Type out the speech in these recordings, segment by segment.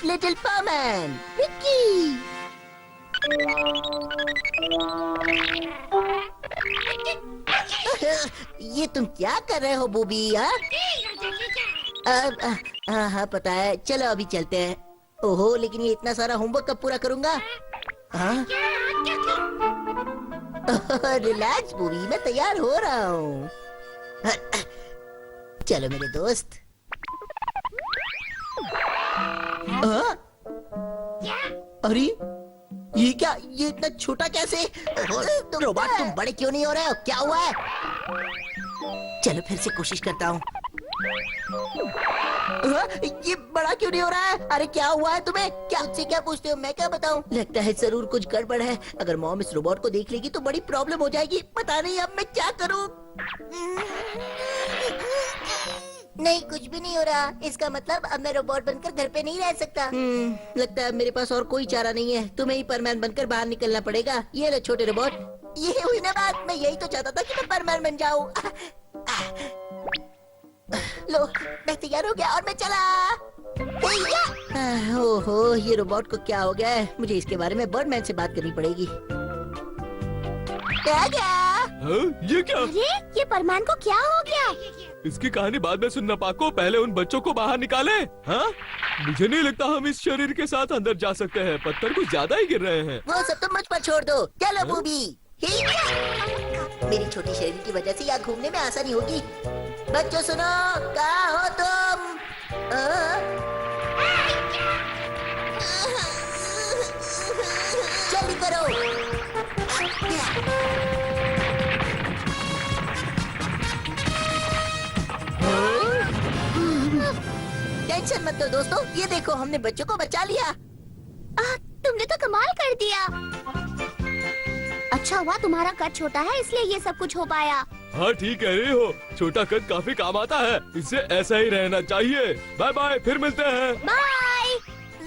Little परमैन Vicky. ये तुम क्या कर रहे हो बूबी? हाँ पता है, चलो अभी चलते हैं। ओहो, लेकिन ये इतना सारा होमवर्क कब पूरा करूंगा? हाँ? रिलैक्स बूबी, मैं तैयार हो रहा हूँ। चलो मेरे दोस्त। अरे ये क्या, ये इतना छोटा कैसे? रोबोट तुम बड़े क्यों नहीं हो रहे हो? क्या हुआ है? चलो फिर से कोशिश करता हूँ। ये बड़ा क्यों नहीं हो रहा है? अरे क्या हुआ है तुम्हें? क्या मुझसे क्या पूछते हो? मैं क्या बताऊं? लगता है जरूर कुछ गड़बड़ है। अगर मॉम इस रोबोट को देख लेगी तो बड़ी प्रॉब्लम हो जाएगी। पता नहीं अब मैं क्या करूं। नहीं, कुछ भी नहीं हो रहा। इसका मतलब अब मैं रोबोट बनकर घर पे नहीं रह सकता। लगता है मेरे पास और कोई चारा नहीं है। तुम्हें ही परमैन बनकर बाहर निकलना पड़ेगा। ये लो छोटे रोबोट। ये हुई ना बात। मैं यही तो चाहता था कि मैं परमैन बन जाऊं। लो, मैं तैयार हो गया और मैं चला। ओहो, ये रोबोट को क्या हो गया है? मुझे इसके बारे में बर्डमैन से बात करनी पड़ेगी। क्या ये क्या? अरे ये परमान को क्या हो गया? इसकी कहानी बाद में सुनना पाको, पहले उन बच्चों को बाहर निकाले। हाँ? मुझे नहीं लगता हम इस शरीर के साथ अंदर जा सकते हैं। पत्थर कुछ ज्यादा ही गिर रहे हैं। वो सब तुम मुझ पर छोड़ दो। चलो बूबी। मेरी छोटी शरीर की वजह से यहाँ घूमने में आसानी होगी। बच्चों सुनो, कहाँ हो तुम? जल्दी करो। टेंशन मत लो दोस्तों, ये देखो हमने बच्चों को बचा लिया। तुमने तो कमाल कर दिया। अच्छा हुआ तुम्हारा कद छोटा है, इसलिए ये सब कुछ हो पाया। हाँ ठीक कह रही हो, छोटा कद काफी काम आता है। इससे ऐसा ही रहना चाहिए। बाय बाय, फिर मिलते हैं। बाय।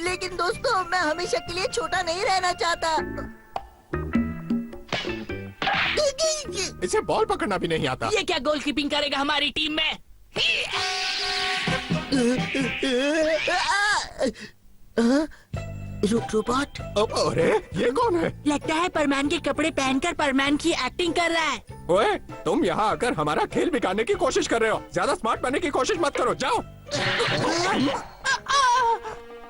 लेकिन दोस्तों, मैं हमेशा के लिए छोटा नहीं रहना चाहता। इसे बॉल पकड़ना भी नहीं आता। ये क्या गोलकीपिंग करेगा हमारी टीम में? रोबोट? अरे ये कौन है? लगता है परमैन के कपड़े पहनकर परमैन की एक्टिंग कर रहा है। ओए, तुम यहाँ आकर हमारा खेल बिगाड़ने की कोशिश कर रहे हो। ज्यादा स्मार्ट बनने की कोशिश मत करो, जाओ।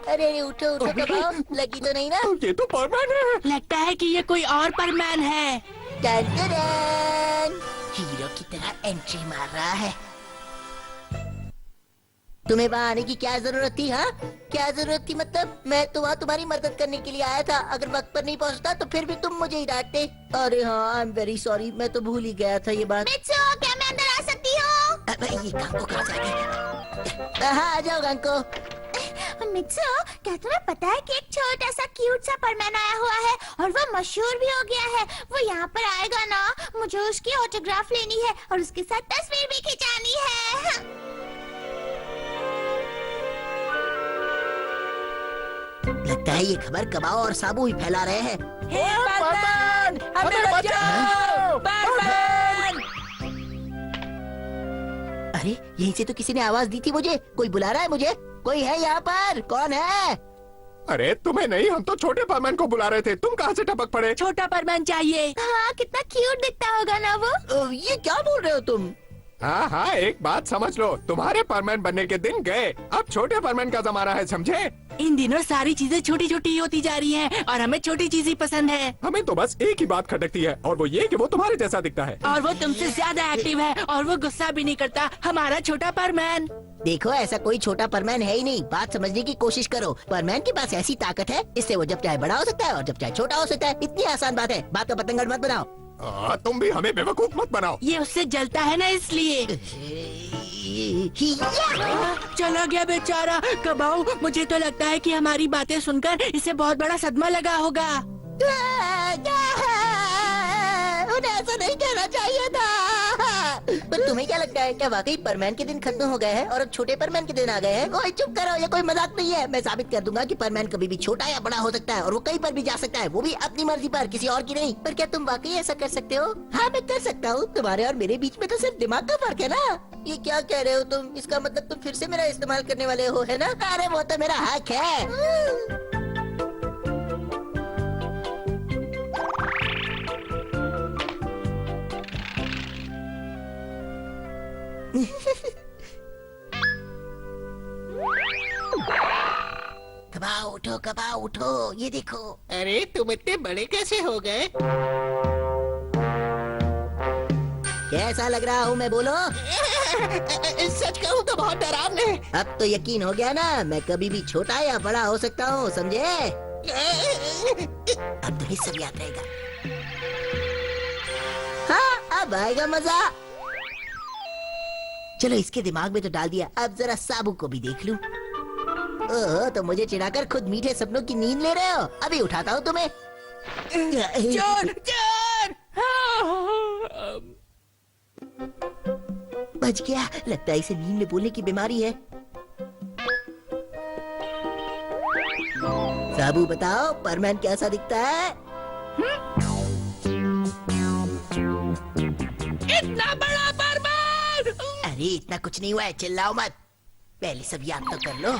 अरे उठो उठो, दबाओ, लगी तो नहीं ना? ये तो परमैन है। लगता है कि ये कोई और परमैन है। टन-टन-टन। हीरो की तरह एंट्री मार रहा है। तुम्हें वहाँ आने की क्या जरूरत थी? हाँ, क्या जरूरत थी? मतलब मैं तो वहाँ तुम्हारी मदद करने के लिए आया था। अगर वक्त पर नहीं पहुँचता तो फिर भी तुम मुझे ही डांटते। अरे हाँ, आई एम वेरी सॉरी, मैं तो भूल ही गया था ये बात। मित्सो, क्या मैं अंदर आ सकती हूँ? ये गांको कहाँ जाएगा? हाँ, आ जाओ गांको। मित्सो, क्या तुम्हें पता है कि एक छोटा सा क्यूट सा परमैन आया हुआ है और वो मशहूर भी हो गया है। वो यहाँ पर आएगा ना, मुझे उसकी ऑटोग्राफ लेनी है और उसके साथ तस्वीर भी खिंचानी है। लगता है ये खबर कबाओ और साबू ही फैला रहे हैं। हे परमैन, हमें बचाओ! परमैन! अरे यहीं से तो किसी ने आवाज दी थी मुझे। कोई बुला रहा है मुझे। कोई है यहाँ पर? कौन है? अरे तुम्हें नहीं, हम तो छोटे परमैन को बुला रहे थे। तुम कहाँ से टपक पड़े? छोटा परमैन चाहिए। हाँ, कितना क्यूट दिखता होगा ना वो। ये क्या बोल रहे हो तुम? हाँ हाँ, एक बात समझ लो, तुम्हारे परमैन बनने के दिन गए। अब छोटे परमैन का जमाना है, समझे? इन दिनों सारी चीजें छोटी छोटी होती जा रही हैं और हमें छोटी चीज ही पसंद है। हमें तो बस एक ही बात खटकती है और वो ये कि वो तुम्हारे जैसा दिखता है। और वो तुमसे ज्यादा एक्टिव है और वो गुस्सा भी नहीं करता। हमारा छोटा परमैन। देखो, ऐसा कोई छोटा परमैन है ही नहीं। बात समझने की कोशिश करो। परमैन के पास ऐसी ताकत है, इससे वो जब चाहे बड़ा हो सकता है और जब चाहे छोटा हो सकता है। इतनी आसान बात है। बात का पतंगड़ मत बनाओ। तुम भी हमें बेवकूफ मत बनाओ। ये उससे जलता है ना, इसलिए। चला गया बेचारा। कबाऊ, मुझे तो लगता है कि हमारी बातें सुनकर इसे बहुत बड़ा सदमा लगा होगा। उन्हें ऐसा नहीं कहना चाहिए था। पर तुम्हें क्या लगता है, क्या वाकई परमैन के दिन खत्म हो गए हैं और अब छोटे परमैन के दिन आ गए हैं? ओए चुप करो, ये कोई मजाक नहीं है। मैं साबित कर दूंगा कि परमैन कभी भी छोटा या बड़ा हो सकता है और वो कहीं पर भी जा सकता है, वो भी अपनी मर्जी पर, किसी और की नहीं। पर क्या तुम वाकई ऐसा कर सकते हो? हाँ मैं कर सकता हूँ। तुम्हारे और मेरे बीच में तो सिर्फ दिमाग का फर्क है ना। ये क्या कह रहे हो तुम? इसका मतलब तुम फिर से मेरा इस्तेमाल करने वाले हो, है ना? अरे वो तो मेरा हक है। कबाओ उठो, ये देखो। अरे तुम इतने बड़े कैसे हो गए? कैसा लग रहा हूँ मैं, बोलो? सच कहूँ तो बहुत डरावने। अब तो यकीन हो गया ना, मैं कभी भी छोटा या बड़ा हो सकता हूँ, समझे? अब तुम्हें सब याद रहेगा। हाँ अब आएगा मजा। चलो इसके दिमाग में तो डाल दिया, अब जरा साबू को भी देख लूं। ओह, तो मुझे चिढ़ाकर खुद मीठे सपनों की नींद ले रहे हो? अभी उठाता हूँ तुम्हें। चोर चोर! बच गया। लगता है इसे नींद में बोलने की बीमारी है। साबू बताओ, परमैन कैसा दिखता है? इतना बड़ा बर्बाद! अरे इतना कुछ नहीं हुआ है, चिल्लाओ मत। पहले सब याद तो कर लो।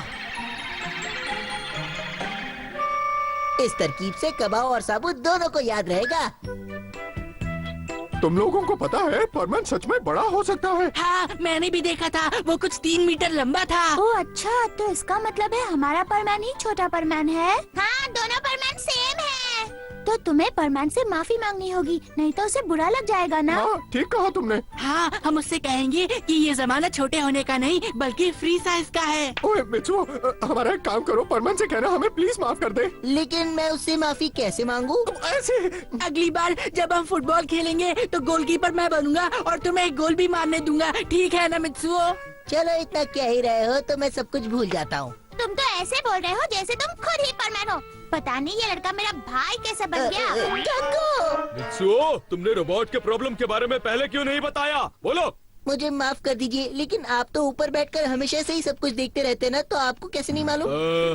इस तरकीब से कबाओ और साबू दोनों को याद रहेगा। तुम लोगों को पता है परमैन सच में बड़ा हो सकता है। हाँ मैंने भी देखा था, वो कुछ 3 मीटर लंबा था। ओह अच्छा, तो इसका मतलब है हमारा परमैन ही छोटा परमैन है। हाँ दोनों परमैन सेम है। तो तुम्हें परमैन से माफी मांगनी होगी, नहीं तो उसे बुरा लग जाएगा ना। हाँ ठीक कहा तुमने। हाँ हम उससे कहेंगे कि ये जमाना छोटे होने का नहीं बल्कि फ्री साइज का है। ओए मिचू, हमारा एक काम करो, परमैन से कहना हमें प्लीज माफ कर दे। लेकिन मैं उससे माफी कैसे मांगू? ऐसे अगली बार जब हम फुटबॉल खेलेंगे तो गोलकीपर मैं बनूंगा और तुम्हें एक गोल भी मारने दूंगा, ठीक है ना मित्सुओ? चलो इतना कह ही रहे हो तो मैं सब कुछ भूल जाता हूँ। तुम तो ऐसे बोल रहे हो जैसे तुम खुद ही परमैन हो। पता नहीं ये लड़का मेरा भाई कैसे बन गया। मित्सुओ, तुमने रोबोट के प्रॉब्लम के बारे में पहले क्यों नहीं बताया? बोलो। मुझे माफ कर दीजिए, लेकिन आप तो ऊपर बैठकर हमेशा से ही सब कुछ देखते रहते ना, तो आपको कैसे नहीं मालूम?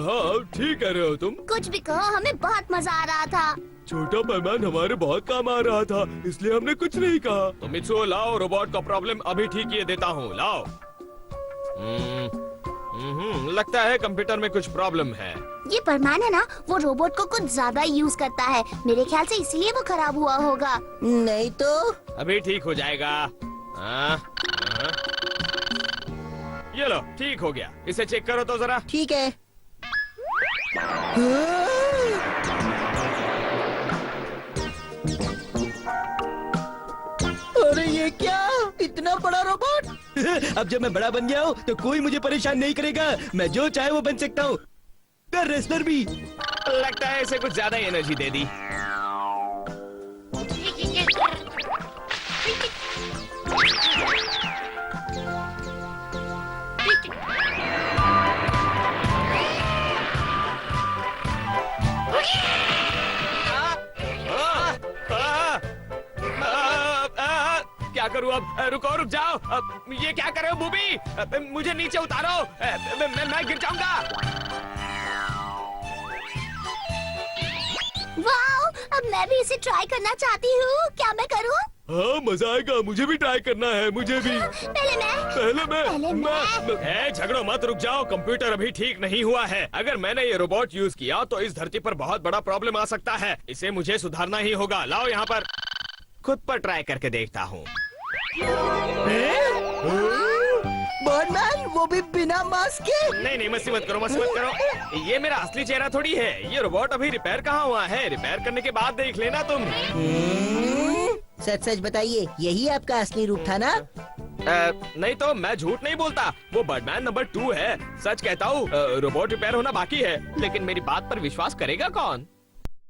हाँ ठीक कह रहे हो तुम। कुछ भी कहो, हमें बहुत मजा आ रहा था। छोटा पैमान हमारे बहुत काम आ रहा था, इसलिए हमने कुछ नहीं कहा। तो मित्सुओ लाओ, रोबोट का प्रॉब्लम अभी ठीक किए देता हूँ, लाओ। लगता है कंप्यूटर में कुछ प्रॉब्लम है। ये परमैन है ना, वो रोबोट को कुछ ज्यादा यूज करता है, मेरे ख्याल से इसलिए वो खराब हुआ होगा। नहीं तो अभी ठीक हो जाएगा। ये लो, ठीक हो गया। इसे चेक करो तो जरा। ठीक है। अरे ये क्या, इतना बड़ा रोबोट? अब जब मैं बड़ा बन गया हूँ तो कोई मुझे परेशान नहीं करेगा। मैं जो चाहे वो बन सकता हूँ, कर रेसलर भी। लगता है इसे कुछ ज्यादा एनर्जी दे दी। क्या करूँ अब? रुको, रुक जाओ। ये क्या कर रहे हो बूबी? मुझे नीचे उतारो, मैं गिर जाऊंगा। वाओ, अब मैं भी इसे ट्राई करना चाहती हूँ। क्या मैं करूँ? हाँ मजा आएगा, मुझे भी ट्राई करना है, मुझे भी। पहले मैं। झगड़ो मत, रुक जाओ। कंप्यूटर अभी ठीक नहीं हुआ है। अगर मैंने ये रोबोट यूज किया तो इस धरती पर बहुत बड़ा प्रॉब्लम आ सकता है। इसे मुझे सुधारना ही होगा। लाओ यहाँ पर, खुद पर ट्राई करके देखता हूँ। बर्डमैन, वो भी बिना मास्क के? नहीं मस्ती मत करो। ये मेरा असली चेहरा थोड़ी है। ये रोबोट अभी रिपेयर कहाँ हुआ है? रिपेयर करने के बाद देख लेना तुम। सच सच बताइए, यही आपका असली रूप था ना? नहीं तो मैं झूठ नहीं बोलता। वो बर्डमैन नंबर 2 है। सच कहता हूँ, रोबोट रिपेयर होना बाकी है, लेकिन मेरी बात पर विश्वास करेगा कौन?